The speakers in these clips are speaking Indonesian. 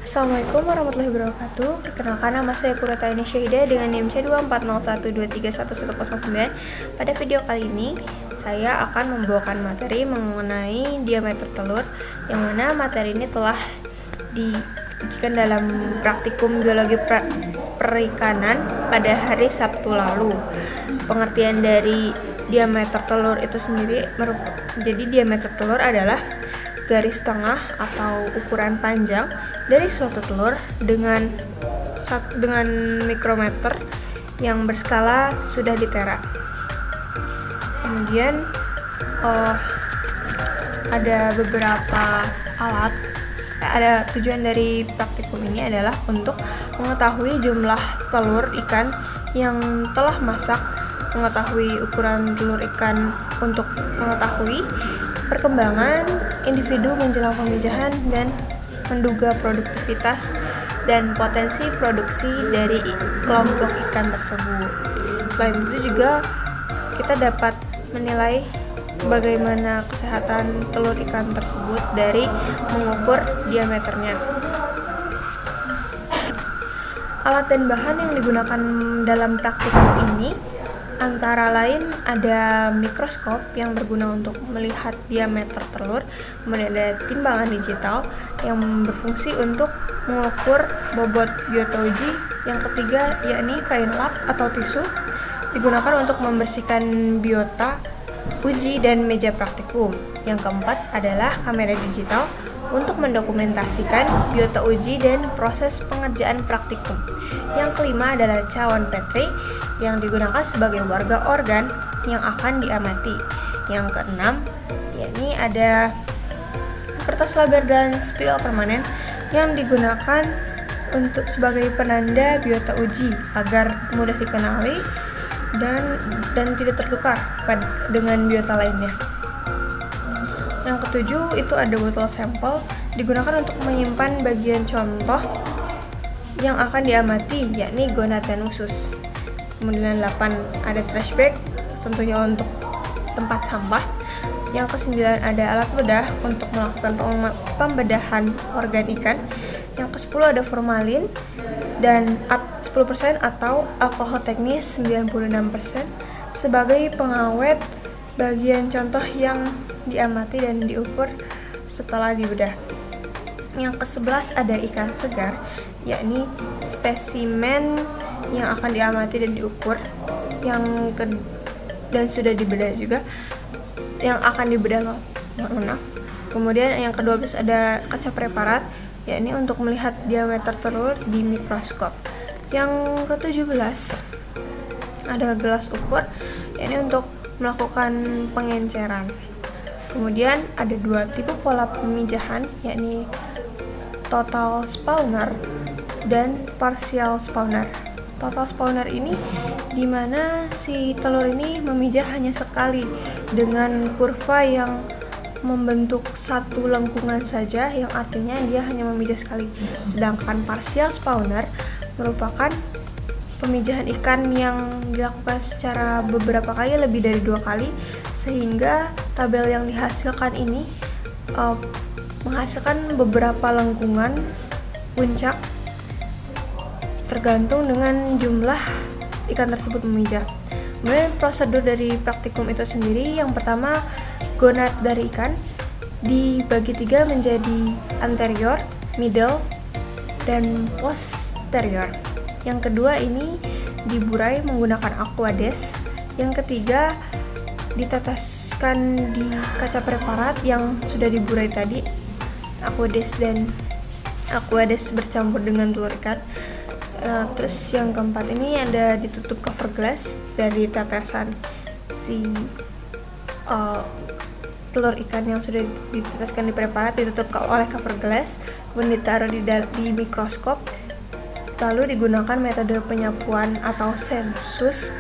Assalamualaikum warahmatullahi wabarakatuh. Perkenalkan, nama saya Kurataini Syahida dengan NIM C2401231109. Pada video kali ini, saya akan membawakan materi mengenai diameter telur, yang mana materi ini telah diujikan dalam praktikum biologi perikanan pada hari Sabtu lalu. Pengertian dari diameter telur itu sendiri, jadi diameter telur adalah garis tengah atau ukuran panjang dari suatu telur dengan mikrometer yang berskala sudah di tera. Kemudian ada beberapa alat. Ada tujuan dari praktikum ini adalah untuk mengetahui jumlah telur ikan yang telah masak, mengetahui ukuran telur ikan untuk mengetahui perkembangan individu menjelang pemijahan dan menduga produktivitas dan potensi produksi dari kelompok ikan tersebut. Selain itu juga kita dapat menilai bagaimana kesehatan telur ikan tersebut dari mengukur diameternya. Alat dan bahan yang digunakan dalam praktikum ini antara lain ada mikroskop yang berguna untuk melihat diameter telur, kemudian ada timbangan digital yang berfungsi untuk mengukur bobot biota uji. Yang ketiga yakni kain lap atau tisu digunakan untuk membersihkan biota uji dan meja praktikum. Yang keempat adalah kamera digital untuk mendokumentasikan biota uji dan proses pengerjaan praktikum. Yang kelima adalah cawan Petri yang digunakan sebagai warga organ yang akan diamati. Yang keenam, yakni ada kertas label dan spidol permanen yang digunakan untuk sebagai penanda biota uji agar mudah dikenali dan tidak tertukar dengan biota lainnya. Yang ketujuh itu ada botol sampel digunakan untuk menyimpan bagian contoh yang akan diamati, yakni gonad dan usus. Kemudian 8 ada trash bag, tentunya untuk tempat sampah. Yang ke-9 ada alat bedah untuk melakukan pembedahan organ ikan. Yang ke-10 ada formalin dan 10% atau alkohol teknis 96% sebagai pengawet bagian contoh yang diamati dan diukur setelah dibedah. Yang ke-11 ada ikan segar, yakni spesimen yang akan diamati dan diukur, dan sudah dibedah juga, yang akan dibedah Kemudian yang ke-12 ada kaca preparat, yakni untuk melihat diameter telur di mikroskop. Yang ke-17 ada gelas ukur, yakni untuk melakukan pengenceran. Kemudian ada 2 tipe pola pemijahan, yakni total spawner dan partial spawner. Total spawner ini dimana si telur ini memijah hanya sekali dengan kurva yang membentuk satu lengkungan saja, yang artinya dia hanya memijah sekali. Sedangkan partial spawner merupakan pemijahan ikan yang dilakukan secara beberapa kali, lebih dari 2 kali, sehingga tabel yang dihasilkan ini menghasilkan beberapa lengkungan puncak tergantung dengan jumlah ikan tersebut memijah. Kemudian prosedur dari praktikum itu sendiri, yang pertama gonad dari ikan dibagi 3 menjadi anterior, middle, dan posterior. Yang kedua ini diburai menggunakan aquades. Yang ketiga diteteskan di kaca preparat yang sudah diburai tadi, aquades bercampur dengan telur ikan. Terus yang keempat ini ada ditutup cover glass dari tetesan si telur ikan yang sudah diteteskan di preparat, ditutup oleh cover glass, kemudian ditaruh di mikroskop. Lalu digunakan metode penyapuan atau sensus,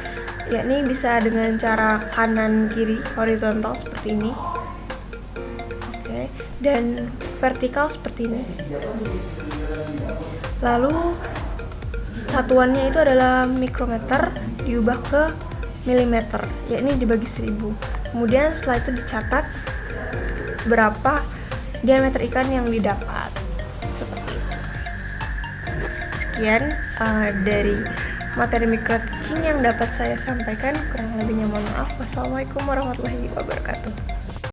yakni bisa dengan cara kanan kiri horizontal seperti ini, dan vertikal seperti ini. Lalu satuannya itu adalah mikrometer diubah ke milimeter, yakni dibagi 1000. Kemudian setelah itu dicatat berapa diameter ikan yang didapat, seperti itu. sekian dari materi micro teaching yang dapat saya sampaikan. Kurang lebihnya mohon maaf. Wassalamualaikum warahmatullahi wabarakatuh.